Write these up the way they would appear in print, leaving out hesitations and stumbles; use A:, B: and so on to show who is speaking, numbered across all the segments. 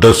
A: 10,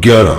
A: 11,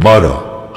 A: 12,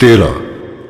A: 13,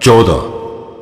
A: 14,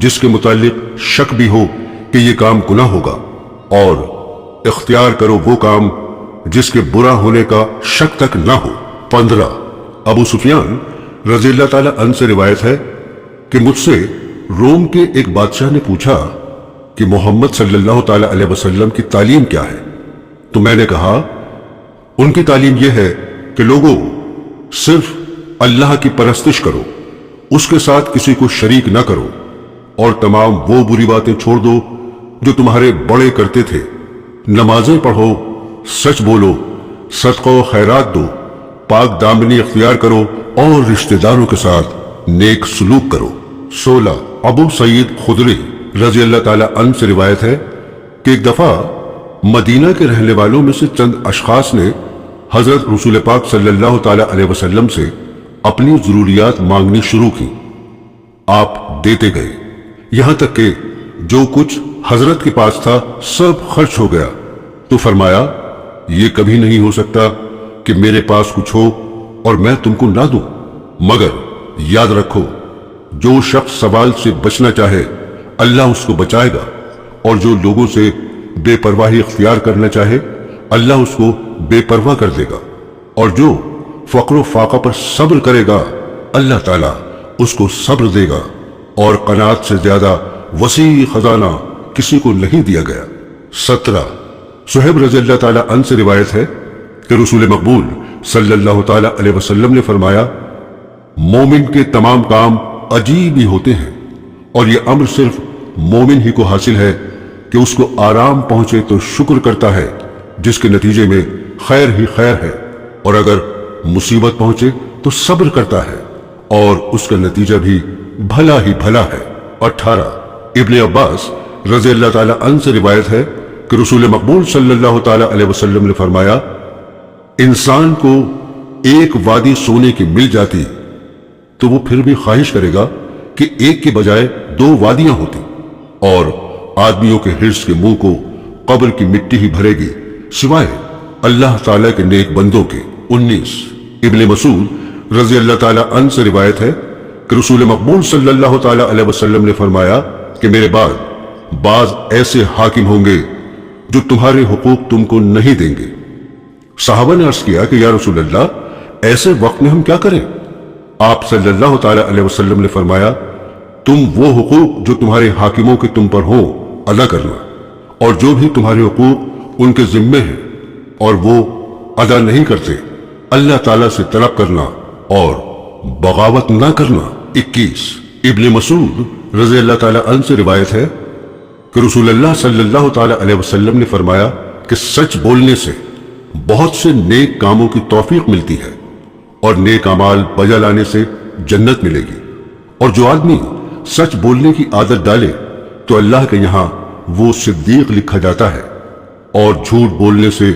A: جس کے متعلق شک بھی ہو کہ یہ کام گناہ ہوگا، اور اختیار کرو وہ کام جس کے برا ہونے کا شک تک نہ ہو۔ 15 ابو سفیان رضی اللہ تعالی عنہ سے روایت ہے کہ مجھ سے روم کے ایک بادشاہ نے پوچھا کہ محمد صلی اللہ تعالی علیہ وسلم کی تعلیم کیا ہے؟ تو میں نے کہا ان کی تعلیم یہ ہے کہ لوگوں صرف اللہ کی پرستش کرو، اس کے ساتھ کسی کو شریک نہ کرو، اور تمام وہ بری باتیں چھوڑ دو جو تمہارے بڑے کرتے تھے، نمازیں پڑھو، سچ بولو، صدقہ و خیرات دو، پاک دامنی اختیار کرو، اور رشتہ داروں کے ساتھ نیک سلوک کرو۔ 16 ابو سعید خدری رضی اللہ تعالی عنہ سے روایت ہے کہ ایک دفعہ مدینہ کے رہنے والوں میں سے چند اشخاص نے حضرت رسول پاک صلی اللہ تعالی علیہ وسلم سے اپنی ضروریات مانگنی شروع کی۔ آپ دیتے گئے، یہاں تک کہ جو کچھ حضرت کے پاس تھا سب خرچ ہو گیا۔ تو فرمایا یہ کبھی نہیں ہو سکتا کہ میرے پاس کچھ ہو اور میں تم کو نہ دوں، مگر یاد رکھو جو شخص سوال سے بچنا چاہے اللہ اس کو بچائے گا، اور جو لوگوں سے بے پرواہی اختیار کرنا چاہے اللہ اس کو بے پرواہ کر دے گا، اور جو فقر و فاقہ پر صبر کرے گا اللہ تعالیٰ اس کو صبر دے گا، اور قناعت سے زیادہ وسیع خزانہ کسی کو نہیں دیا گیا۔ 17 صہیب رضی اللہ تعالیٰ عنہ سے روایت ہے کہ رسول مقبول صلی اللہ تعالیٰ علیہ وسلم نے فرمایا مومن کے تمام کام عجیب ہی ہوتے ہیں، اور یہ امر صرف مومن ہی کو حاصل ہے کہ اس کو آرام پہنچے تو شکر کرتا ہے، جس کے نتیجے میں خیر ہی خیر ہے، اور اگر مصیبت پہنچے تو صبر کرتا ہے اور اس کا نتیجہ بھی بھلا ہی بھلا ہے۔ 18 ابن عباس رضی اللہ تعالیٰ عنہ سے روایت ہے کہ رسول مقبول صلی اللہ تعالیٰ علیہ وسلم نے فرمایا انسان کو ایک وادی سونے کی مل جاتی تو وہ پھر بھی خواہش کرے گا کہ ایک کے بجائے 2 وادیاں ہوتی، اور آدمیوں کے حرص کے منہ کو قبر کی مٹی ہی بھرے گی سوائے اللہ تعالیٰ کے نیک بندوں کے۔ 19 ابن مسعود رضی اللہ تعالیٰ عنہ سے روایت ہے کہ رسول مقبول صلی اللہ تعالیٰ علیہ وسلم نے فرمایا کہ میرے بعد بعض ایسے حاکم ہوں گے جو تمہارے حقوق تم کو نہیں دیں گے۔ صحابہ نے عرض کیا کہ یا رسول اللہ ایسے وقت میں ہم کیا کریں؟ آپ صلی اللہ تعالیٰ علیہ وسلم نے فرمایا تم وہ حقوق جو تمہارے حاکموں کے تم پر ہوں ادا کرنا، اور جو بھی تمہارے حقوق ان کے ذمے ہیں اور وہ ادا نہیں کرتے اللہ تعالیٰ سے طلب کرنا اور بغاوت نہ کرنا۔ 21 ابن مسعود رضی اللہ تعالیٰ عنہ سے روایت ہے کہ رسول اللہ صلی اللہ تعالیٰ علیہ وسلم نے فرمایا کہ سچ بولنے سے بہت سے نیک کاموں کی توفیق ملتی ہے، اور نیک اعمال بجا لانے سے جنت ملے گی، اور جو آدمی سچ بولنے کی عادت ڈالے تو اللہ کے یہاں وہ صدیق لکھا جاتا ہے، اور جھوٹ بولنے سے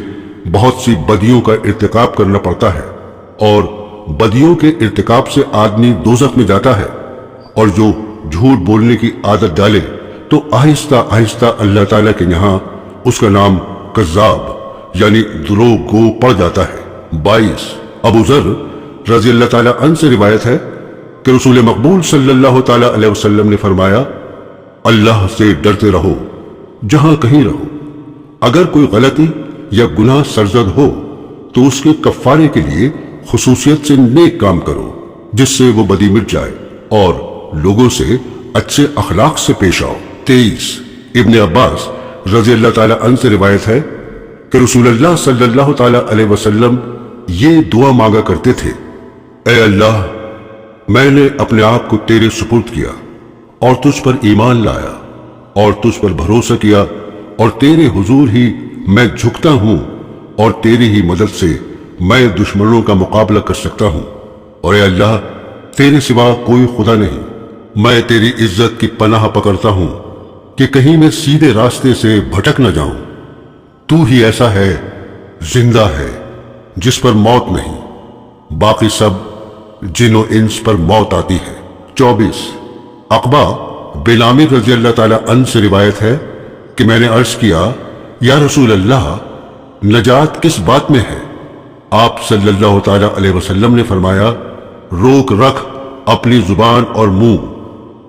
A: بہت سی بدیوں کا ارتکاب کرنا پڑتا ہے، اور بدیوں کے ارتکاب سے آدمی دوزخ میں جاتا ہے، اور جو جھوٹ بولنے کی عادت ڈالے تو آہستہ آہستہ اللہ تعالیٰ کے یہاں اس کا نام کذاب یعنی دروغ گو پڑ جاتا ہے۔ 22 ابو ذر رضی اللہ تعالیٰ عنہ سے روایت ہے کہ رسول مقبول صلی اللہ تعالیٰ علیہ وسلم نے فرمایا اللہ سے ڈرتے رہو جہاں کہیں رہو، اگر کوئی غلطی یا گناہ سرزد ہو تو اس کے کفارے کے لیے خصوصیت سے نیک کام کرو جس سے وہ بدی مٹ جائے، اور لوگوں سے اچھے اخلاق سے پیش آؤ۔ 23 ابن عباس رضی اللہ تعالیٰ عنہ سے روایت ہے کہ رسول اللہ صلی اللہ تعالیٰ علیہ وسلم یہ دعا مانگا کرتے تھے اے اللہ میں نے اپنے آپ کو تیرے سپرد کیا اور تجھ پر ایمان لایا اور تجھ پر بھروسہ کیا، اور تیرے حضور ہی میں جھکتا ہوں، اور تیری ہی مدد سے میں دشمنوں کا مقابلہ کر سکتا ہوں، اور اے اللہ تیرے سوا کوئی خدا نہیں، میں تیری عزت کی پناہ پکڑتا ہوں کہ کہیں میں سیدھے راستے سے بھٹک نہ جاؤں، تو ہی ایسا ہے زندہ ہے جس پر موت نہیں، باقی سب جن و انس پر موت آتی ہے۔ 24 عقبہ بن عامر رضی اللہ تعالیٰ عنہ سے روایت ہے کہ میں نے عرض کیا یا رسول اللہ نجات کس بات میں ہے؟ آپ صلی اللہ تعالیٰ علیہ وسلم نے فرمایا روک رکھ اپنی زبان اور منہ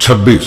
A: 26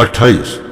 A: 28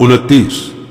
A: 29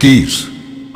A: 30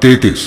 A: 33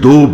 A: 2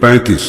A: 35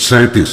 A: 37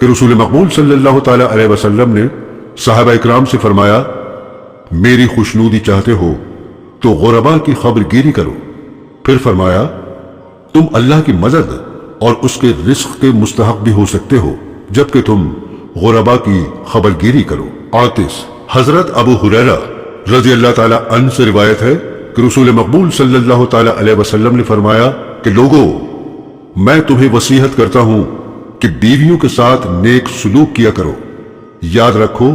A: کہ رسول مقبول صلی اللہ تعالی علیہ وسلم نے صحابہ اکرام سے فرمایا، میری خوشنودی چاہتے ہو تو غربا کی خبر گیری کرو۔ پھر فرمایا، تم اللہ کی مدد اور اس کے رزق کے مستحق بھی ہو سکتے ہو جبکہ تم غربا کی خبر گیری کرو۔ 38 حضرت ابو ہریرہ رضی اللہ تعالی عنہ سے روایت ہے کہ رسول مقبول صلی اللہ تعالی علیہ وسلم نے فرمایا کہ لوگو، میں تمہیں وصیحت کرتا ہوں کہ بیویوں کے ساتھ نیک سلوک کیا کرو۔ یاد رکھو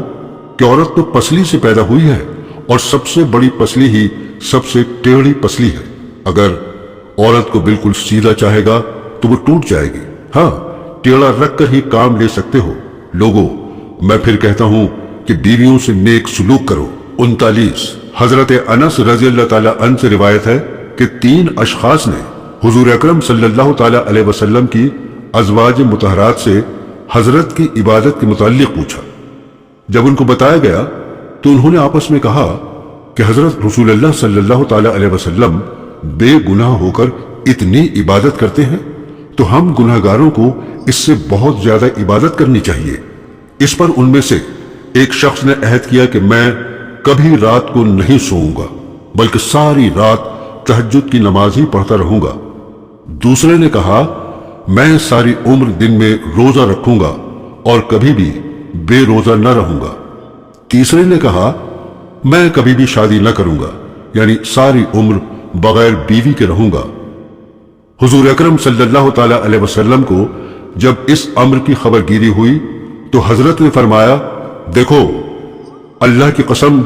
A: کہ عورت تو پسلی سے پیدا ہوئی ہے اور سب سے بڑی پسلی ہی سب سے ٹیڑھی پسلی ہے۔ اگر عورت کو بالکل سیدھا چاہے گا تو وہ ٹوٹ جائے گی، ہاں ٹیڑھا رکھ کر ہی کام لے سکتے ہو۔ لوگو، میں پھر کہتا ہوں کہ بیویوں سے نیک سلوک کرو۔ 39 حضرت انس رضی اللہ تعالی عنہ سے روایت ہے کہ 3 اشخاص نے حضور اکرم صلی اللہ تعالی علیہ وسلم کی ازواج مطہرات سے حضرت کی عبادت کے متعلق پوچھا۔ جب ان کو بتایا گیا تو انہوں نے آپس میں کہا کہ حضرت رسول اللہ صلی اللہ تعالی علیہ وسلم بے گناہ ہو کر اتنی عبادت کرتے ہیں تو ہم گناہگاروں کو اس سے بہت زیادہ عبادت کرنی چاہیے۔ اس پر ان میں سے ایک شخص نے عہد کیا کہ میں کبھی رات کو نہیں سوؤں گا بلکہ ساری رات تہجد کی نماز ہی پڑھتا رہوں گا۔ دوسرے نے کہا، میں ساری عمر دن میں روزہ رکھوں گا اور کبھی بھی بے روزہ نہ رہوں گا۔ تیسرے نے کہا، میں کبھی بھی شادی نہ کروں گا، یعنی ساری عمر بغیر بیوی کے رہوں گا۔ حضور اکرم صلی اللہ تعالی علیہ وسلم کو جب اس امر کی خبر گیری ہوئی تو حضرت نے فرمایا، دیکھو، اللہ کی قسم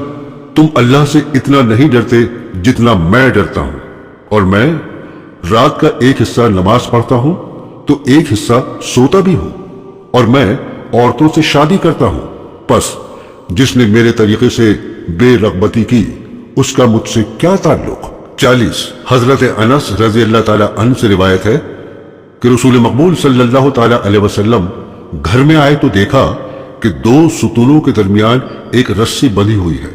A: تم اللہ سے اتنا نہیں ڈرتے جتنا میں ڈرتا ہوں، اور میں رات کا ایک حصہ نماز پڑھتا ہوں تو ایک حصہ سوتا بھی ہوں، اور میں عورتوں سے شادی کرتا ہوں، پس جس نے میرے طریقے سے بے رغبتی کی اس کا مجھ سے کیا تعلق۔ 40 حضرت انس رضی اللہ تعالی عنہ سے روایت ہے کہ رسول مقبول صلی اللہ تعالی علیہ وسلم گھر میں آئے تو دیکھا کہ 2 ستونوں کے درمیان ایک رسی بندھی ہوئی ہے۔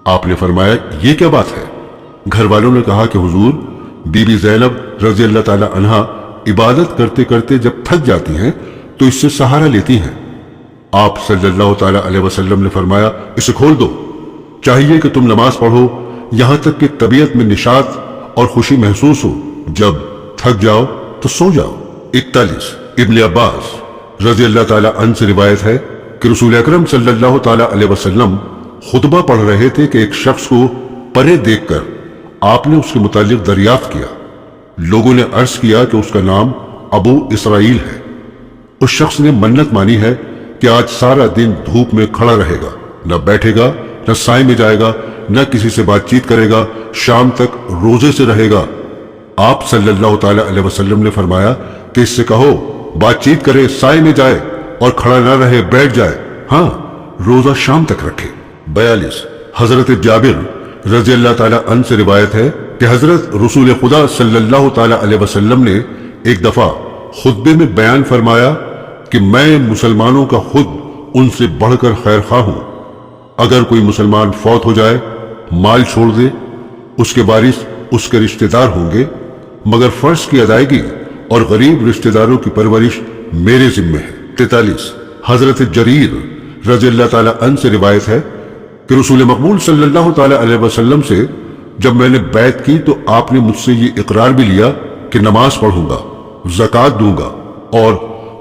A: آپ نے فرمایا، یہ کیا بات ہے؟ گھر والوں نے کہا کہ حضور، بی بی زینب رضی اللہ تعالی عنہا عبادت کرتے کرتے جب تھک جاتی ہیں تو اس سے سہارا لیتی ہیں۔ آپ صلی اللہ تعالی علیہ وسلم نے فرمایا، اسے کھول دو، چاہیے کہ تم نماز پڑھو یہاں تک کہ طبیعت میں نشاط اور خوشی محسوس ہو، جب تھک جاؤ تو سو جاؤ۔ 41 ابن عباس رضی اللہ تعالی عنہ سے روایت ہے کہ رسول اکرم صلی اللہ تعالی علیہ وسلم خطبہ پڑھ رہے تھے کہ ایک شخص کو پرے دیکھ کر آپ نے اس کے متعلق دریافت کیا۔ لوگوں نے عرض کیا کہ اس کا نام ابو اسرائیل ہے۔ اس شخص نے منت مانی ہے کہ آج سارا دن دھوپ میں کھڑا رہے گا، نہ بیٹھے گا، نہ سائے میں جائے گا، نہ کسی سے بات چیت کرے گا، شام تک روزے سے رہے گا۔ آپ صلی اللہ تعالی علیہ وسلم نے فرمایا کہ اس سے کہو بات چیت کرے، سائے میں جائے اور کھڑا نہ رہے، بیٹھ جائے، ہاں روزہ شام تک رکھے۔ 42 حضرت جابر رضی اللہ تعالی عنہ سے روایت ہے کہ حضرت رسول خدا صلی اللہ تعالی علیہ وسلم نے ایک دفعہ خطبے میں بیان فرمایا کہ میں مسلمانوں کا خود ان سے بڑھ کر خیر خواہ ہوں۔ اگر کوئی مسلمان فوت ہو جائے، مال چھوڑ دے، اس کے وارث اس کے رشتہ دار ہوں گے، مگر فرض کی ادائیگی اور غریب رشتہ داروں کی پرورش میرے ذمہ ہے۔ 43 حضرت جریر رضی اللہ تعالی عنہ سے روایت ہے کہ رسول مقبول صلی اللہ تعالی علیہ وسلم سے جب میں نے بیعت کی تو آپ نے مجھ سے یہ اقرار بھی لیا کہ نماز پڑھوں گا، زکوٰۃ دوں گا اور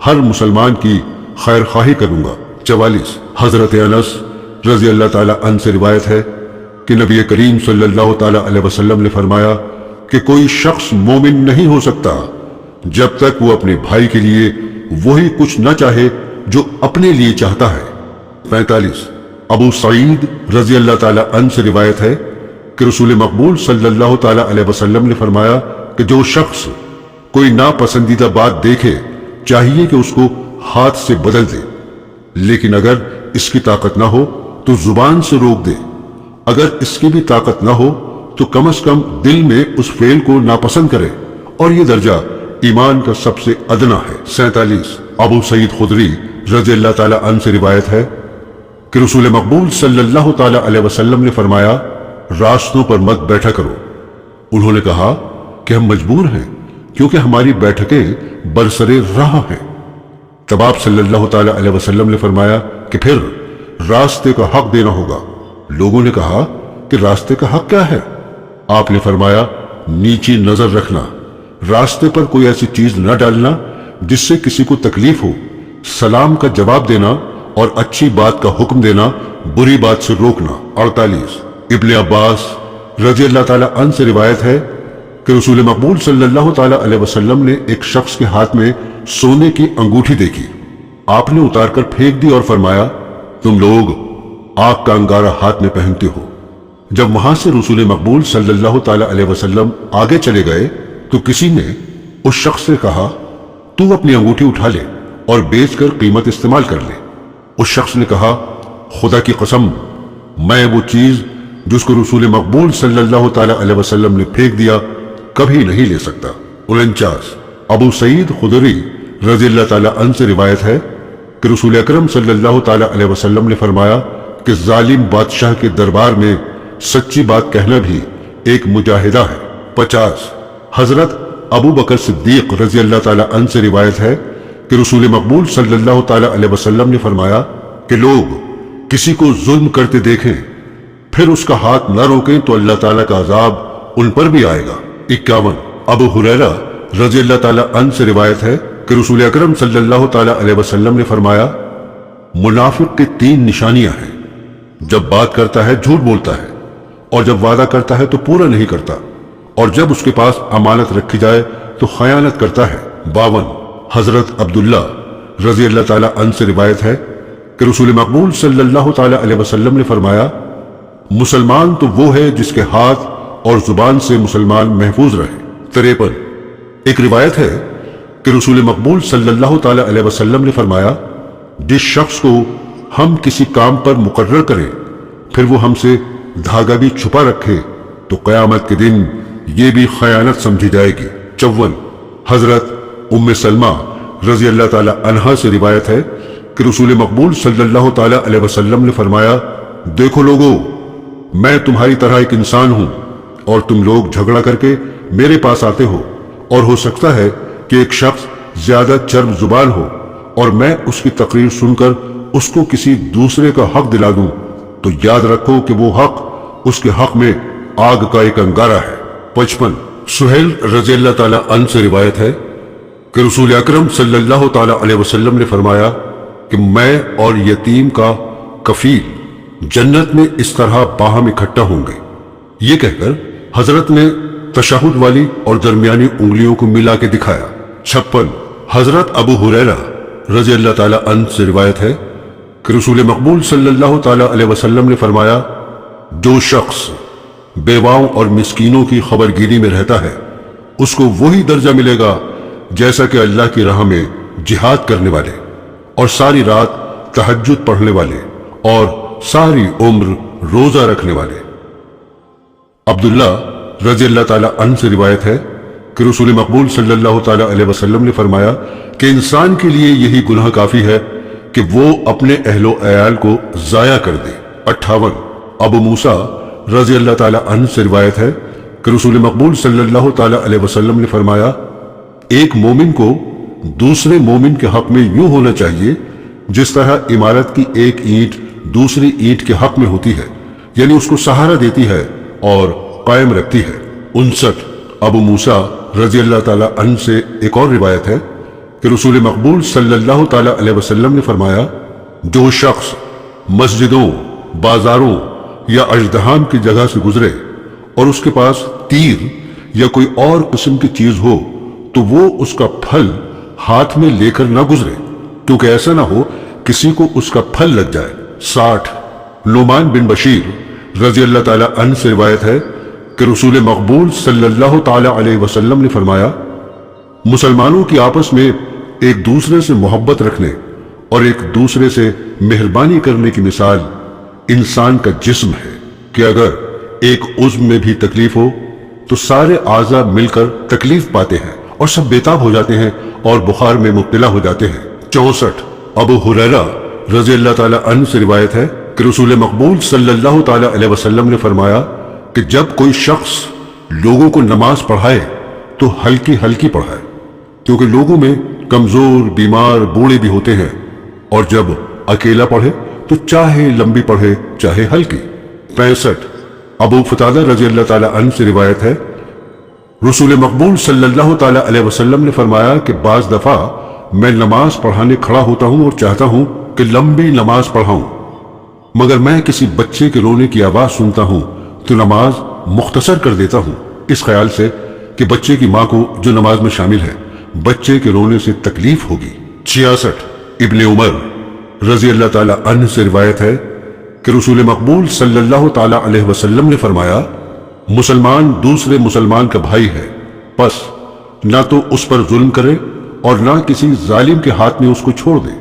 A: ہر مسلمان کی خیر خواہی کروں گا۔ 44 حضرت انس رضی اللہ تعالی عنہ سے روایت ہے کہ نبی کریم صلی اللہ تعالی علیہ وسلم نے فرمایا کہ کوئی شخص مومن نہیں ہو سکتا جب تک وہ اپنے بھائی کے لیے وہی کچھ نہ چاہے جو اپنے لیے چاہتا ہے۔ 45 ابو سعید رضی اللہ تعالی عنہ سے روایت ہے کہ رسول مقبول صلی اللہ تعالی علیہ وسلم نے فرمایا کہ جو شخص کوئی ناپسندیدہ بات دیکھے چاہیے کہ اس کو ہاتھ سے بدل دے، لیکن اگر اس کی طاقت نہ ہو تو زبان سے روک دے، اگر اس کی بھی طاقت نہ ہو تو کم از کم دل میں اس فعل کو ناپسند کرے، اور یہ درجہ ایمان کا سب سے ادنا ہے۔ 47 ابو سعید خدری رضی اللہ تعالی عنہ سے روایت ہے کہ رسول مقبول صلی اللہ تعالی علیہ وسلم نے فرمایا، راستوں پر مت بیٹھا کرو۔ انہوں نے کہا کہ ہم مجبور ہیں کیونکہ ہماری بیٹھکیں برسرے راہ ہیں۔ تب آپ صلی اللہ تعالی علیہ وسلم نے فرمایا کہ پھر راستے کا حق دینا ہوگا۔ لوگوں نے کہا کہ راستے کا حق کیا ہے؟ آپ نے فرمایا نیچی نظر رکھنا، راستے پر کوئی ایسی چیز نہ ڈالنا جس سے کسی کو تکلیف ہو، سلام کا جواب دینا اور اچھی بات کا حکم دینا، بری بات سے روکنا۔ 48 ابن عباس رضی اللہ تعالیٰ عنہ سے روایت ہے کہ رسول مقبول صلی اللہ تعالیٰ علیہ وسلم نے ایک شخص کے ہاتھ میں سونے کی انگوٹھی دیکھی۔ آپ نے اتار کر پھینک دی اور فرمایا تم لوگ آگ کا انگارہ ہاتھ میں پہنتے ہو۔ جب وہاں سے رسول مقبول صلی اللہ تعالیٰ علیہ وسلم آگے چلے گئے تو کسی نے اس شخص سے کہا تو اپنی انگوٹھی اٹھا لے اور بیچ کر قیمت استعمال کر لے۔ اس شخص نے کہا خدا کی قسم میں وہ چیز جس کو رسول مقبول صلی اللہ تعالیٰ علیہ وسلم نے پھینک دیا کبھی نہیں لے سکتا۔ 49 ابو سعید خدری رضی اللہ تعالیٰ عنہ سے روایت ہے کہ رسول اکرم صلی اللہ تعالیٰ علیہ وسلم نے فرمایا کہ ظالم بادشاہ کے دربار میں سچی بات کہنا بھی ایک مجاہدہ ہے۔ 50 حضرت ابو بکر صدیق رضی اللہ تعالیٰ عنہ سے روایت ہے کہ رسول مقبول صلی اللہ تعالیٰ علیہ وسلم نے فرمایا کہ لوگ کسی کو ظلم کرتے دیکھیں پھر اس کا ہاتھ نہ روکیں تو اللہ تعالیٰ کا عذاب ان پر بھی آئے گا۔ 51 ابو ہریرہ رضی اللہ تعالیٰ عنہ سے روایت ہے کہ رسول اکرم صلی اللہ تعالیٰ علیہ وسلم نے فرمایا منافق کی 3 نشانیاں ہیں، جب بات کرتا ہے جھوٹ بولتا ہے، اور جب وعدہ کرتا ہے تو پورا نہیں کرتا، اور جب اس کے پاس امانت رکھی جائے تو خیانت کرتا ہے۔ 52 حضرت عبداللہ رضی اللہ تعالیٰ عنہ سے روایت ہے کہ رسول مقبول صلی اللہ تعالیٰ علیہ وسلم نے فرمایا مسلمان تو وہ ہے جس کے ہاتھ اور زبان سے مسلمان محفوظ رہے۔ 53 ایک روایت ہے کہ رسول مقبول صلی اللہ تعالیٰ علیہ وسلم نے فرمایا جس شخص کو ہم کسی کام پر مقرر کریں پھر وہ ہم سے دھاگا بھی چھپا رکھے تو قیامت کے دن یہ بھی خیانت سمجھی جائے گی۔ 54 حضرت ام سلمہ رضی اللہ تعالیٰ عنہا سے روایت ہے کہ رسول مقبول صلی اللہ تعالیٰ علیہ وسلم نے فرمایا دیکھو لوگو میں تمہاری طرح ایک انسان ہوں اور تم لوگ جھگڑا کر کے میرے پاس آتے ہو، اور ہو سکتا ہے کہ ایک شخص زیادہ چرب زبان ہو اور میں اس کی تقریر سن کر اس کو کسی دوسرے کا حق دلا دوں تو یاد رکھو کہ وہ حق اس کے حق میں آگ کا ایک انگارہ ہے۔ 55 سہیل رضی اللہ تعالیٰ عنہ سے روایت ہے کہ رسول اکرم صلی اللہ تعالیٰ علیہ وسلم نے فرمایا کہ میں اور یتیم کا کفیل جنت میں اس طرح باہم اکٹھا ہوں گے۔ یہ کہہ کر حضرت نے تشہد والی اور درمیانی انگلیوں کو ملا کے دکھایا۔ 56 حضرت ابو ہریرہ رضی اللہ تعالیٰ عنہ سے روایت ہے کہ رسول مقبول صلی اللہ تعالیٰ علیہ وسلم نے فرمایا جو شخص بیواؤں اور مسکینوں کی خبر گیری میں رہتا ہے اس کو وہی درجہ ملے گا جیسا کہ اللہ کی راہ میں جہاد کرنے والے اور ساری رات تہجد پڑھنے والے اور ساری عمر روزہ رکھنے والے۔ عبداللہ رضی اللہ تعالیٰ عنہ سے روایت ہے کہ رسول مقبول صلی اللہ تعالیٰ علیہ وسلم نے فرمایا کہ انسان کے لیے یہی گناہ کافی ہے کہ وہ اپنے اہل و عیال کو ضائع کر دے۔ 58 ابو موسیٰ رضی اللہ تعالیٰ عنہ سے روایت ہے کہ رسول مقبول صلی اللہ تعالیٰ علیہ وسلم نے فرمایا ایک مومن کو دوسرے مومن کے حق میں یوں ہونا چاہیے جس طرح عمارت کی ایک اینٹ دوسری اینٹ کے حق میں ہوتی ہے، یعنی اس کو سہارا دیتی ہے اور قائم رکھتی ہے۔ 59 ابو موسیٰ رضی اللہ تعالیٰ عنہ سے ایک اور روایت ہے کہ رسول مقبول صلی اللہ تعالیٰ علیہ وسلم نے فرمایا جو شخص مسجدوں، بازاروں یا اژدہام کی جگہ سے گزرے اور اس کے پاس تیر یا کوئی اور قسم کی چیز ہو تو وہ اس کا پھل ہاتھ میں لے کر نہ گزرے کیونکہ ایسا نہ ہو کسی کو اس کا پھل لگ جائے۔ 60 نعمان بن بشیر رضی اللہ تعالیٰ عنہ سے روایت ہے کہ رسول مقبول صلی اللہ تعالیٰ علیہ وسلم نے فرمایا مسلمانوں کی آپس میں ایک دوسرے سے محبت رکھنے اور ایک دوسرے سے مہربانی کرنے کی مثال انسان کا جسم ہے کہ اگر ایک عضو میں بھی تکلیف ہو تو سارے اعضاء مل کر تکلیف پاتے ہیں اور سب بےتاب ہو جاتے ہیں اور بخار میں مبتلا ہو جاتے ہیں۔ 64 ابو ہریرہ رضی اللہ تعالیٰ عنہ سے روایت ہے کہ رسول مقبول صلی اللہ تعالیٰ علیہ وسلم نے فرمایا کہ جب کوئی شخص لوگوں کو نماز پڑھائے تو ہلکی ہلکی پڑھائے کیونکہ لوگوں میں کمزور، بیمار، بوڑھے بھی ہوتے ہیں، اور جب اکیلا پڑھے تو چاہے لمبی پڑھے چاہے ہلکی۔ 65 ابو قتادہ رضی اللہ تعالی عنہ سے روایت ہے، رسول مقبول صلی اللہ تعالی علیہ وسلم نے فرمایا کہ بعض دفعہ میں نماز پڑھانے کھڑا ہوتا ہوں اور چاہتا ہوں کہ لمبی نماز پڑھاؤں، مگر میں کسی بچے کے رونے کی آواز سنتا ہوں تو نماز مختصر کر دیتا ہوں، اس خیال سے کہ بچے کی ماں کو جو نماز میں شامل ہے بچے کے رونے سے تکلیف ہوگی۔ 66 ابن عمر رضی اللہ تعالی عنہ سے روایت ہے کہ رسول مقبول صلی اللہ تعالی علیہ وسلم نے فرمایا، مسلمان دوسرے مسلمان کا بھائی ہے، پس نہ تو اس پر ظلم کرے اور نہ کسی ظالم کے ہاتھ میں اس کو چھوڑ دے،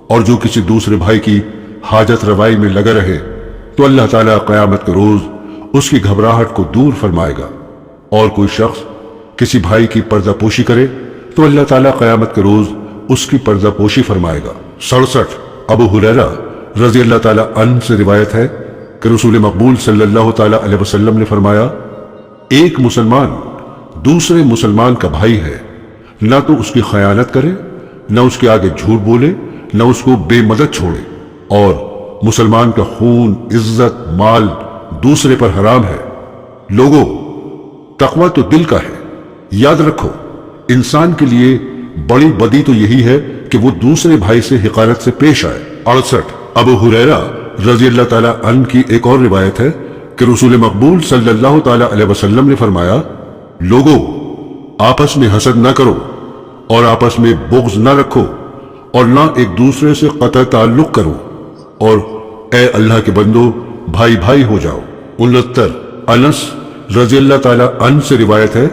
A: اور جو کسی دوسرے بھائی کی حاجت روائی میں لگا رہے تو اللہ تعالیٰ قیامت کے روز اس کی گھبراہٹ کو دور فرمائے گا، اور کوئی شخص کسی بھائی کی پردہ پوشی کرے تو اللہ تعالیٰ قیامت کے روز اس کی پردہ پوشی فرمائے گا۔ 67 ابو ہریرہ رضی اللہ تعالیٰ عنہ سے روایت ہے کہ رسول مقبول صلی اللہ تعالیٰ علیہ وسلم نے فرمایا، ایک مسلمان دوسرے مسلمان کا بھائی ہے، نہ تو اس کی خیانت کرے، نہ اس کے آگے جھوٹ بولے، نہ اس کو بے مدد چھوڑے، اور مسلمان کا خون، عزت، مال دوسرے پر حرام ہے۔ لوگوں، تقوی تو دل کا ہے، یاد رکھو انسان کے لیے بڑی بدی تو یہی ہے کہ وہ دوسرے بھائی سے حقارت سے پیش آئے۔ 68 ابو ہریرہ رضی اللہ تعالیٰ عنہ کی ایک اور روایت ہے کہ رسول مقبول صلی اللہ تعالیٰ علیہ وسلم نے فرمایا، لوگوں آپس میں حسد نہ کرو اور آپس میں بغض نہ رکھو اور نہ ایک دوسرے سے قطع تعلق کرو، اور اے اللہ کے بندو بھائی بھائی ہو جاؤ۔ 69 انس رضی اللہ تعالیٰ عنہ سے روایت ہے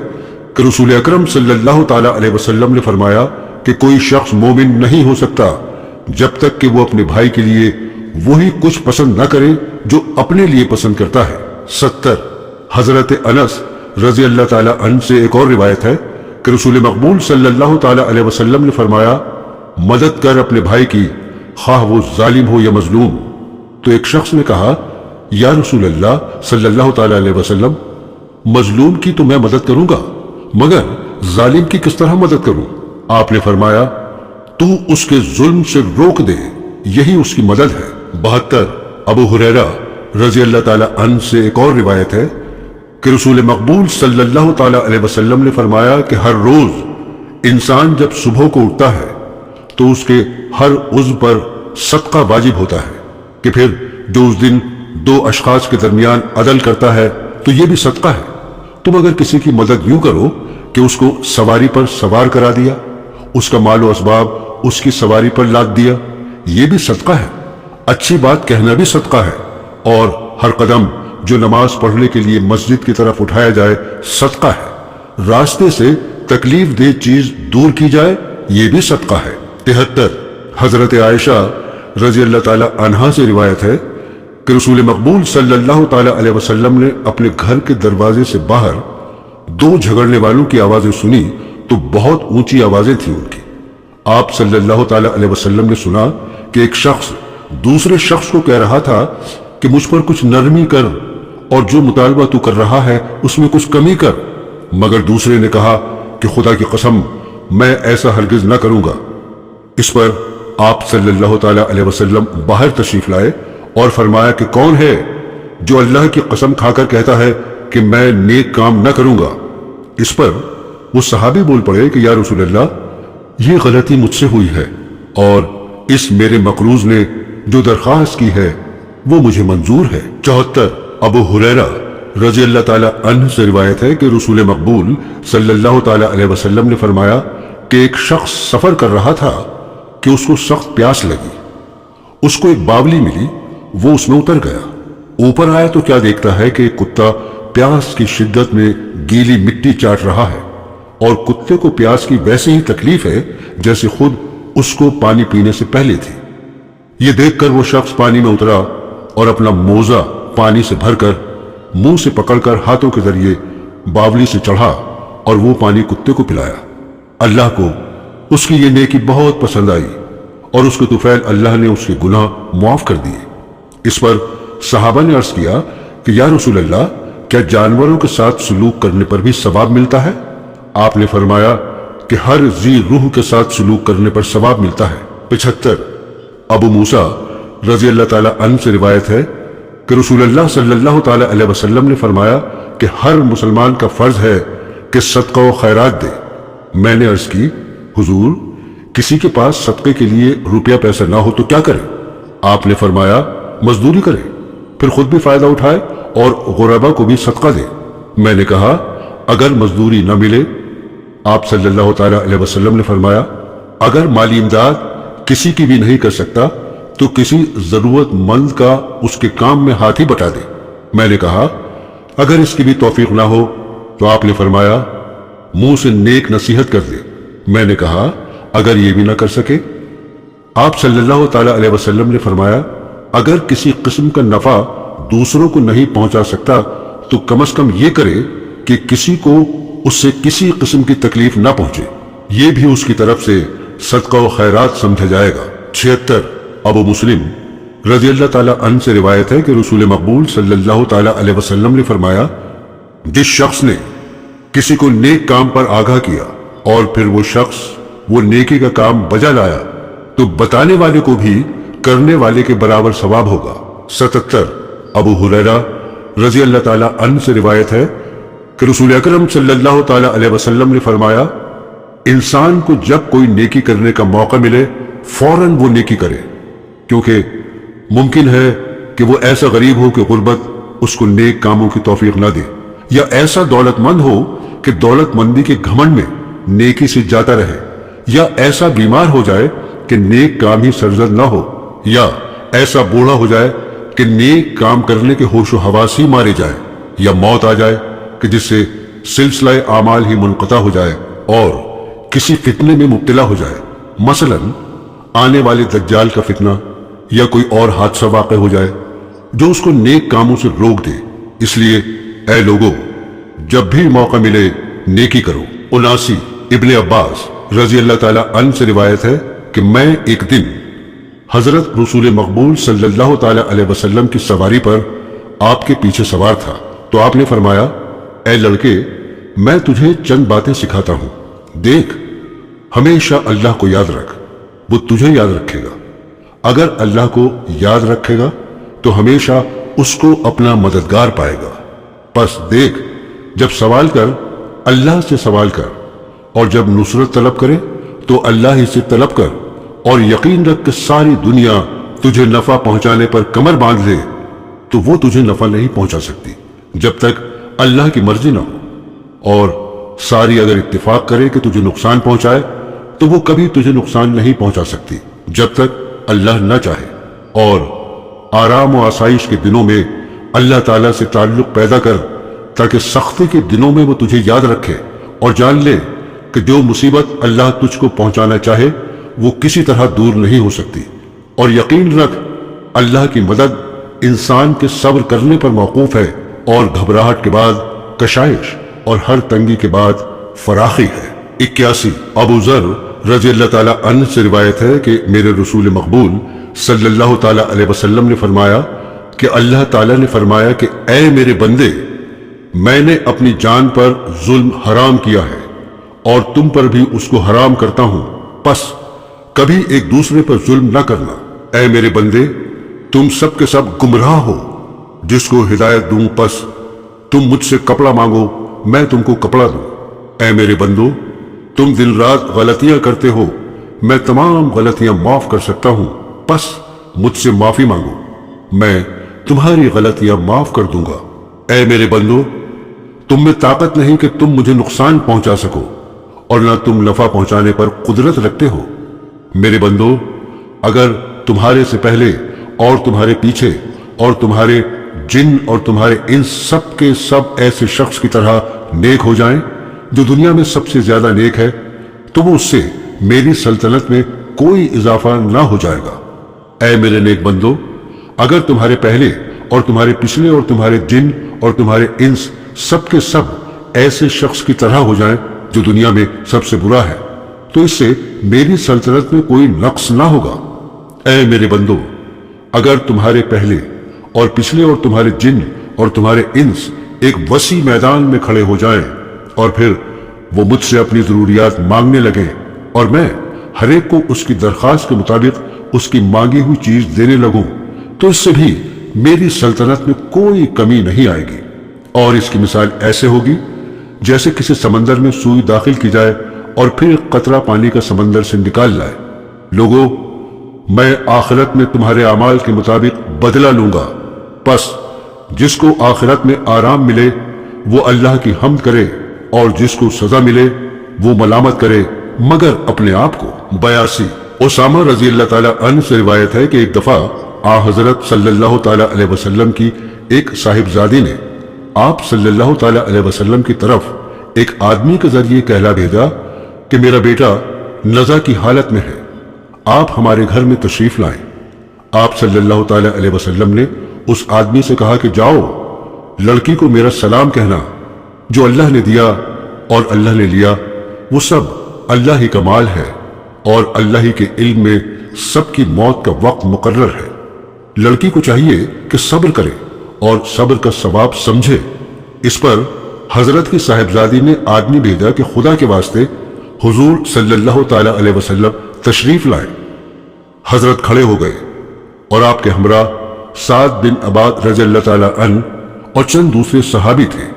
A: کہ رسول اکرم صلی اللہ تعالیٰ علیہ وسلم نے فرمایا کہ کوئی شخص مومن نہیں ہو سکتا جب تک کہ وہ اپنے بھائی کے لیے وہی کچھ پسند نہ کرے جو اپنے لیے پسند کرتا ہے۔ 70 حضرت انس رضی اللہ تعالیٰ عنہ سے ایک اور روایت ہے کہ رسول مقبول صلی اللہ تعالیٰ علیہ وسلم نے فرمایا، مدد کر اپنے بھائی کی، خواہ وہ ظالم ہو یا مظلوم۔ تو ایک شخص نے کہا، یا رسول اللہ صلی اللہ تعالیٰ علیہ وسلم، مظلوم کی تو میں مدد کروں گا، مگر ظالم کی کس طرح مدد کروں؟ آپ نے فرمایا، تو اس کے ظلم سے روک دے، یہی اس کی مدد ہے۔ 72 ابو ہریرہ رضی اللہ تعالیٰ عنہ سے ایک اور روایت ہے کہ رسول مقبول صلی اللہ تعالیٰ علیہ وسلم نے فرمایا کہ ہر روز انسان جب صبح کو اٹھتا ہے تو اس کے ہر عضو پر صدقہ واجب ہوتا ہے، کہ پھر جو اس دن دو اشخاص کے درمیان عدل کرتا ہے تو یہ بھی صدقہ ہے۔ تم اگر کسی کی مدد یوں کرو کہ اس کو سواری پر سوار کرا دیا، اس کا مال و اسباب اس کی سواری پر لاد دیا، یہ بھی صدقہ ہے۔ اچھی بات کہنا بھی صدقہ ہے، اور ہر قدم جو نماز پڑھنے کے لیے مسجد کی طرف اٹھایا جائے صدقہ ہے۔ راستے سے تکلیف دہ چیز دور کی جائے، یہ بھی صدقہ ہے۔ 73 حضرت عائشہ رضی اللہ تعالی عنہا سے روایت ہے کہ رسول مقبول صلی اللہ تعالی علیہ وسلم نے اپنے گھر کے دروازے سے باہر دو جھگڑنے والوں کی آوازیں سنی تو بہت اونچی آوازیں تھیں ان کی۔ آپ صلی اللہ تعالی علیہ وسلم نے سنا کہ ایک شخص دوسرے شخص کو کہہ رہا تھا کہ مجھ پر کچھ نرمی کر، اور جو مطالبہ تو کر رہا ہے اس میں کچھ کمی کر، مگر دوسرے نے کہا کہ خدا کی قسم میں ایسا ہرگز نہ کروں گا۔ اس پر آپ صلی اللہ تعالی علیہ وسلم باہر تشریف لائے اور فرمایا کہ کون ہے جو اللہ کی قسم کھا کر کہتا ہے کہ میں نیک کام نہ کروں گا؟ اس پر وہ صحابی بول پڑے کہ یا رسول اللہ، یہ غلطی مجھ سے ہوئی ہے، اور اس میرے مقروض نے جو درخواست کی ہے وہ مجھے منظور ہے۔ 74 ابو ہریرہ رضی اللہ تعالی عنہ سے روایت ہے کہ رسول مقبول صلی اللہ تعالی علیہ وسلم نے فرمایا کہ ایک شخص سفر کر رہا تھا کہ اس کو سخت پیاس لگی، اس کو ایک باولی ملی، وہ اس میں اتر گیا، اوپر آیا تو کیا دیکھتا ہے کہ ایک کتا پیاس کی شدت میں گیلی مٹی چاٹ رہا ہے، اور کتے کو پیاس کی ویسے ہی تکلیف ہے جیسے خود اس کو پانی پینے سے پہلے تھی۔ یہ دیکھ کر وہ شخص پانی میں اترا اور اپنا موزہ پانی سے بھر کر منہ سے پکڑ کر ہاتھوں کے ذریعے باولی سے چڑھا اور وہ پانی کتے کو پلایا۔ اللہ کو اس کی یہ نیکی بہت پسند آئی، اور اس کے طفیل اللہ نے اس کے گناہ معاف کر دیے۔ اس پر صحابہ نے عرض کیا کہ یا رسول اللہ، کیا جانوروں کے ساتھ سلوک کرنے پر بھی ثواب ملتا ہے؟ آپ نے فرمایا، کہ ہر ذی روح کے ساتھ سلوک کرنے پر ثواب ملتا ہے۔ 75 ابو موسیٰ رضی اللہ تعالی عنہ سے روایت ہے کہ رسول اللہ صلی اللہ تعالی علیہ وسلم نے فرمایا کہ ہر مسلمان کا فرض ہے کہ صدقہ و خیرات دے۔ میں نے عرض کی، حضور کسی کے پاس صدقے کے لیے روپیہ پیسہ نہ ہو تو کیا کرے؟ آپ نے فرمایا مزدوری کرے، پھر خود بھی فائدہ اٹھائے اور غربا کو بھی صدقہ دے۔ میں نے کہا اگر مزدوری نہ ملے؟ آپ صلی اللہ تعالی علیہ وسلم نے فرمایا اگر مالی امداد کسی کی بھی نہیں کر سکتا تو کسی ضرورت مند کا اس کے کام میں ہاتھ ہی بٹا دے۔ میں نے کہا اگر اس کی بھی توفیق نہ ہو؟ تو آپ نے فرمایا منہ سے نیک نصیحت کر دے۔ میں نے کہا اگر یہ بھی نہ کر سکے؟ آپ صلی اللہ تعالی علیہ وسلم نے فرمایا اگر کسی قسم کا نفع دوسروں کو نہیں پہنچا سکتا تو کم از کم یہ کرے کہ کسی کو اس سے کسی قسم کی تکلیف نہ پہنچے، یہ بھی اس کی طرف سے صدقہ و خیرات سمجھا جائے گا۔ 76 ابو مسلم رضی اللہ تعالی عنہ سے روایت ہے کہ رسول مقبول صلی اللہ تعالی علیہ وسلم نے فرمایا جس شخص نے کسی کو نیک کام پر آگاہ کیا اور پھر وہ شخص وہ نیکی کا کام بجا لایا تو بتانے والے کو بھی کرنے والے کے برابر ثواب ہوگا۔ 77 ابو ہریرہ رضی اللہ تعالی عنہ سے روایت ہے کہ رسول اکرم صلی اللہ تعالی علیہ وسلم نے فرمایا انسان کو جب کوئی نیکی کرنے کا موقع ملے فوراً وہ نیکی کرے، کیونکہ ممکن ہے کہ وہ ایسا غریب ہو کہ غربت اس کو نیک کاموں کی توفیق نہ دے، یا ایسا دولت مند ہو کہ دولت مندی کے گھمنڈ میں نیکی سے جاتا رہے، یا ایسا بیمار ہو جائے کہ نیک کام ہی سرزد نہ ہو، یا ایسا بوڑھا ہو جائے کہ نیک کام کرنے کے ہوش و حواس ہی مارے جائے، یا موت آ جائے کہ جس سے سلسلہ اعمال ہی منقطع ہو جائے اور کسی فتنے میں مبتلا ہو جائے، مثلا آنے والے دجال کا فتنہ یا کوئی اور حادثہ واقع ہو جائے جو اس کو نیک کاموں سے روک دے۔ اس لیے اے لوگو جب بھی موقع ملے نیکی کرو۔ 79 ابن عباس رضی اللہ تعالی عنہ سے روایت ہے کہ میں ایک دن حضرت رسول مقبول صلی اللہ تعالی علیہ وسلم کی سواری پر آپ کے پیچھے سوار تھا تو آپ نے فرمایا اے لڑکے میں تجھے چند باتیں سکھاتا ہوں، دیکھ ہمیشہ اللہ کو یاد رکھ، وہ تجھے یاد رکھے گا۔ اگر اللہ کو یاد رکھے گا تو ہمیشہ اس کو اپنا مددگار پائے گا۔ پس دیکھ جب سوال کر اللہ سے سوال کر، اور جب نصرت طلب کرے تو اللہ ہی سے طلب کر، اور یقین رکھ کہ ساری دنیا تجھے نفع پہنچانے پر کمر باندھ لے تو وہ تجھے نفع نہیں پہنچا سکتی جب تک اللہ کی مرضی نہ ہو، اور ساری اگر اتفاق کرے کہ تجھے نقصان پہنچائے تو وہ کبھی تجھے نقصان نہیں پہنچا سکتی جب تک اللہ نہ چاہے۔ اور آرام و آسائش کے دنوں میں اللہ تعالیٰ سے تعلق پیدا کر تاکہ سختی کے دنوں میں وہ تجھے یاد رکھے، اور جان لے کہ جو مصیبت اللہ تجھ کو پہنچانا چاہے وہ کسی طرح دور نہیں ہو سکتی، اور یقین رکھ اللہ کی مدد انسان کے صبر کرنے پر موقوف ہے، اور گھبراہٹ کے بعد کشائش اور ہر تنگی کے بعد فراخی ہے۔ 81 ابو ذر رضی اللہ تعالی عنہ سے روایت ہے کہ میرے رسول مقبول صلی اللہ تعالی علیہ وسلم نے فرمایا کہ اللہ تعالی نے فرمایا کہ اے میرے بندے میں نے اپنی جان پر ظلم حرام کیا ہے اور تم پر بھی اس کو حرام کرتا ہوں، پس کبھی ایک دوسرے پر ظلم نہ کرنا۔ اے میرے بندے تم سب کے سب گمراہ ہو، جس کو ہدایت دوں پس تم مجھ سے کپڑا مانگو میں تم کو کپڑا دوں۔ اے میرے بندو تم دن رات غلطیاں کرتے ہو، میں تمام غلطیاں معاف کر سکتا ہوں، پس مجھ سے معافی مانگو میں تمہاری غلطیاں معاف کر دوں گا۔ اے میرے بندو تم میں طاقت نہیں کہ تم مجھے نقصان پہنچا سکو، اور نہ تم نفع پہنچانے پر قدرت رکھتے ہو۔ میرے بندو اگر تمہارے سے پہلے اور تمہارے پیچھے اور تمہارے جن اور تمہارے ان سب کے سب ایسے شخص کی طرح نیک ہو جائیں جو دنیا میں سب سے زیادہ نیک ہے، تو وہ اس سے میری سلطنت میں کوئی اضافہ نہ ہو جائے گا۔ اے میرے نیک بندو اگر تمہارے پہلے اور تمہارے پچھلے اور تمہارے جن اور تمہارے انس سب کے سب ایسے شخص کی طرح ہو جائیں جو دنیا میں سب سے برا ہے، تو اس سے میری سلطنت میں کوئی نقص نہ ہوگا۔ اے میرے بندو اگر تمہارے پہلے اور پچھلے اور تمہارے جن اور تمہارے انس ایک وسیع میدان میں کھڑے ہو جائیں اور پھر وہ مجھ سے اپنی ضروریات مانگنے لگے اور میں ہر ایک کو اس کی درخواست کے مطابق اس کی مانگی ہوئی چیز دینے لگوں تو اس سے بھی میری سلطنت میں کوئی کمی نہیں آئے گی۔ اور اس کی مثال ایسے ہوگی جیسے کسی سمندر میں سوئی داخل کی جائے اور پھر ایک قطرہ پانی کا سمندر سے نکال لائے۔ لوگو، میں آخرت میں تمہارے اعمال کے مطابق بدلہ لوں گا، پس جس کو آخرت میں آرام ملے وہ اللہ کی حمد کرے اور جس کو سزا ملے وہ ملامت کرے مگر اپنے آپ کو۔ 82 اسامہ رضی اللہ تعالیٰ عنہ سے روایت ہے کہ ایک دفعہ حضرت صلی اللہ تعالیٰ علیہ وسلم کی ایک صاحبزادی نے آپ صلی اللہ تعالیٰ علیہ وسلم کی طرف ایک آدمی کے ذریعے کہلا بھیجا کہ میرا بیٹا نزع کی حالت میں ہے، آپ ہمارے گھر میں تشریف لائیں۔ آپ صلی اللہ تعالیٰ علیہ وسلم نے اس آدمی سے کہا کہ جاؤ، لڑکی کو میرا سلام کہنا، جو اللہ نے دیا اور اللہ نے لیا وہ سب اللہ ہی کا مال ہے اور اللہ ہی کے علم میں سب کی موت کا وقت مقرر ہے۔ لڑکی کو چاہیے کہ صبر کرے اور صبر کا ثواب سمجھے۔ اس پر حضرت کی صاحبزادی نے آدمی بھیجا کہ خدا کے واسطے حضور صلی اللہ تعالیٰ علیہ وسلم تشریف لائیں۔ حضرت کھڑے ہو گئے اور آپ کے ہمراہ سعد بن عباد رضی اللہ تعالیٰ عنہ اور چند دوسرے صحابی تھے۔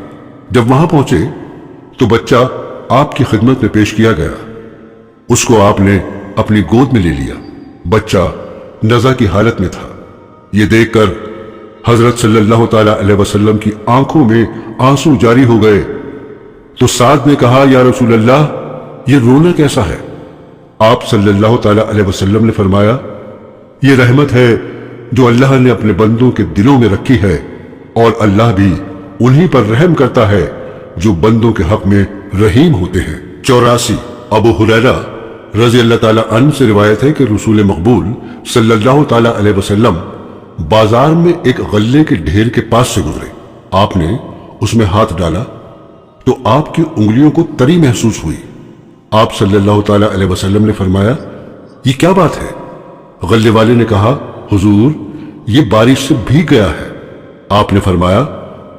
A: جب وہاں پہنچے تو بچہ آپ کی خدمت میں پیش کیا گیا۔ اس کو آپ نے اپنی گود میں لے لیا۔ بچہ نزع کی حالت میں تھا۔ یہ دیکھ کر حضرت صلی اللہ تعالیٰ علیہ وسلم کی آنکھوں میں آنسو جاری ہو گئے تو سعد نے کہا، یا رسول اللہ، یہ رونا کیسا ہے؟ آپ صلی اللہ تعالیٰ علیہ وسلم نے فرمایا، یہ رحمت ہے جو اللہ نے اپنے بندوں کے دلوں میں رکھی ہے اور اللہ بھی انہی پر رحم کرتا ہے جو بندوں کے حق میں رحیم ہوتے ہیں۔ 84 ابو ہریرہ رضی اللہ تعالیٰ عنہ سے روایت ہے کہ رسول مقبول صلی اللہ تعالیٰ علیہ وسلم بازار میں ایک غلے کے ڈھیر کے پاس سے گزرے۔ آپ نے اس میں ہاتھ ڈالا تو آپ کی انگلیوں کو تری محسوس ہوئی۔ آپ صلی اللہ تعالیٰ علیہ وسلم نے فرمایا، یہ کیا بات ہے؟ غلے والے نے کہا، حضور یہ بارش سے بھیگ گیا ہے۔ آپ نے فرمایا،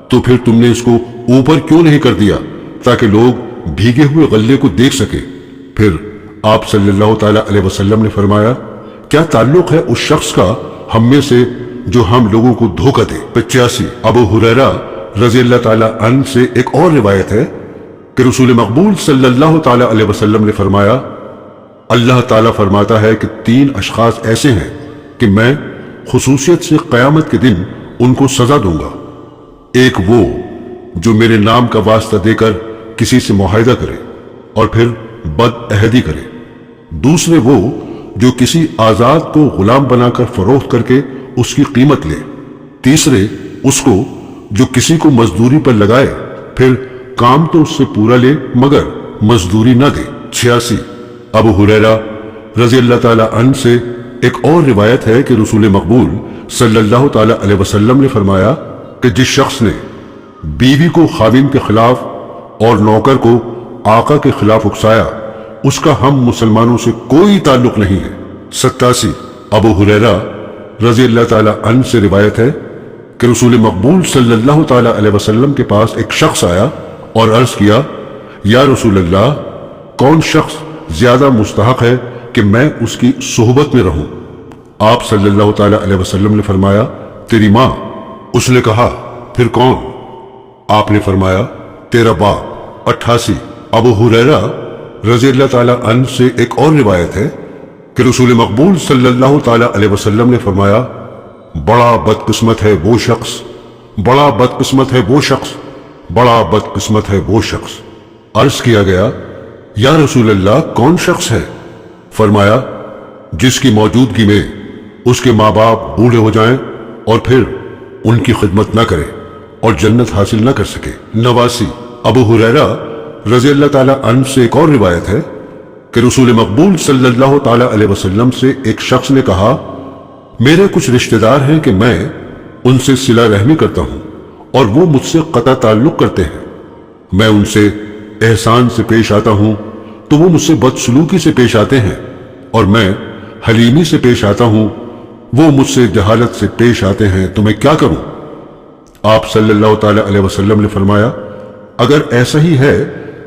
A: تو پھر تم نے اس کو اوپر کیوں نہیں کر دیا تاکہ لوگ بھیگے ہوئے غلے کو دیکھ سکے؟ پھر آپ صلی اللہ تعالیٰ علیہ وسلم نے فرمایا، کیا تعلق ہے اس شخص کا ہم میں سے جو ہم لوگوں کو دھوکہ دے؟ 85 ابو ہریرہ رضی اللہ تعالیٰ عنہ سے ایک اور روایت ہے کہ رسول مقبول صلی اللہ تعالیٰ علیہ وسلم نے فرمایا، اللہ تعالیٰ فرماتا ہے کہ 3 اشخاص ایسے ہیں کہ میں خصوصیت سے قیامت کے دن ان کو سزا دوں گا۔ ایک وہ جو میرے نام کا واسطہ دے کر کسی سے معاہدہ کرے اور پھر بد عہدی کرے، دوسرے وہ جو کسی آزاد کو غلام بنا کر فروخت کر کے اس کی قیمت لے، تیسرے اس کو جو کسی کو مزدوری پر لگائے پھر کام تو اس سے پورا لے مگر مزدوری نہ دے۔ 86 ابو ہریرہ رضی اللہ تعالیٰ عنہ سے ایک اور روایت ہے کہ رسول مقبول صلی اللہ تعالیٰ علیہ وسلم نے فرمایا کہ جس شخص نے بیوی کو خاوند کے خلاف اور نوکر کو آقا کے خلاف اکسایا، اس کا ہم مسلمانوں سے کوئی تعلق نہیں ہے۔ 87 ابو ہریرہ رضی اللہ تعالیٰ عنہ سے روایت ہے کہ رسول مقبول صلی اللہ تعالیٰ علیہ وسلم کے پاس ایک شخص آیا اور عرض کیا، یا رسول اللہ، کون شخص زیادہ مستحق ہے کہ میں اس کی صحبت میں رہوں؟ آپ صلی اللہ تعالیٰ علیہ وسلم نے فرمایا، تیری ماں۔ اس نے کہا، پھر کون؟ آپ نے فرمایا، تیرا باپ۔ 88 ابو ہریرہ رضی اللہ تعالیٰ عنہ سے ایک اور روایت ہے کہ رسول مقبول صلی اللہ تعالیٰ علیہ وسلم نے فرمایا، بڑا بدقسمت ہے وہ شخص، بڑا بدقسمت ہے وہ شخص، بڑا بدقسمت ہے وہ شخص۔ عرض کیا گیا، یا رسول اللہ، کون شخص ہے؟ فرمایا، جس کی موجودگی میں اس کے ماں باپ بوڑھے ہو جائیں اور پھر ان کی خدمت نہ کرے اور جنت حاصل نہ کر سکے۔ 89 ابو ہریرہ رضی اللہ تعالیٰ عنہ سے ایک اور روایت ہے کہ رسول مقبول صلی اللہ تعالیٰ علیہ وسلم سے ایک شخص نے کہا، میرے کچھ رشتہ دار ہیں کہ میں ان سے صلہ رحمی کرتا ہوں اور وہ مجھ سے قطع تعلق کرتے ہیں، میں ان سے احسان سے پیش آتا ہوں تو وہ مجھ سے بدسلوکی سے پیش آتے ہیں، اور میں حلیمی سے پیش آتا ہوں، وہ مجھ سے جہالت سے پیش آتے ہیں، تو میں کیا کروں؟ آپ صلی اللہ تعالیٰ علیہ وسلم نے فرمایا، اگر ایسا ہی ہے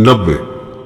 A: 90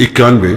A: 91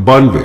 A: 92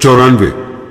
A: 94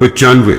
A: 95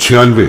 A: 96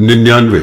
A: 99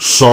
A: 100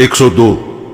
A: 102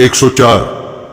A: 104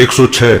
A: 106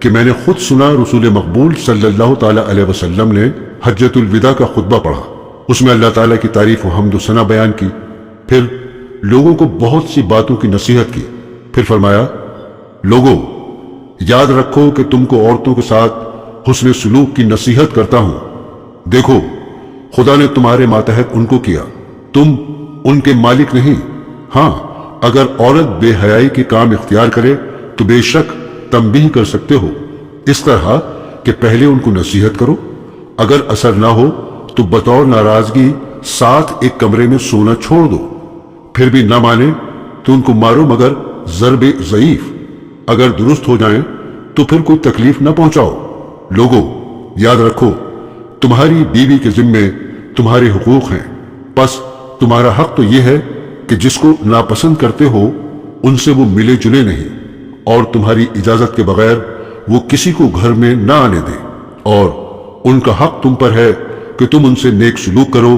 A: کہ میں نے خود سنا رسول مقبول صلی اللہ تعالی علیہ وسلم نے حجۃ الوداع کا خطبہ پڑھا، اس میں اللہ تعالیٰ کی تعریف و حمد و ثنا بیان کی، پھر لوگوں کو بہت سی باتوں کی نصیحت کی، پھر فرمایا لوگوں یاد رکھو کہ تم کو عورتوں کے ساتھ حسن سلوک کی نصیحت کرتا ہوں، دیکھو خدا نے تمہارے ماتحت ان کو کیا، تم ان کے مالک نہیں، ہاں اگر عورت بے حیائی کے کام اختیار کرے تو بے شک تنبیہ کر سکتے ہو، اس طرح کہ پہلے ان کو نصیحت کرو، اگر اثر نہ ہو تو بطور ناراضگی ساتھ ایک کمرے میں سونا چھوڑ دو، پھر بھی نہ مانے تو ان کو مارو مگر ضرب ضعیف، اگر درست ہو جائیں تو پھر کوئی تکلیف نہ پہنچاؤ، لوگوں یاد رکھو تمہاری بیوی کے ذمے تمہارے حقوق ہیں، پس تمہارا حق تو یہ ہے کہ جس کو ناپسند کرتے ہو ان سے وہ ملے جلے نہیں، اور تمہاری اجازت کے بغیر وہ کسی کو گھر میں نہ آنے دیں، اور ان کا حق تم پر ہے کہ تم ان سے نیک سلوک کرو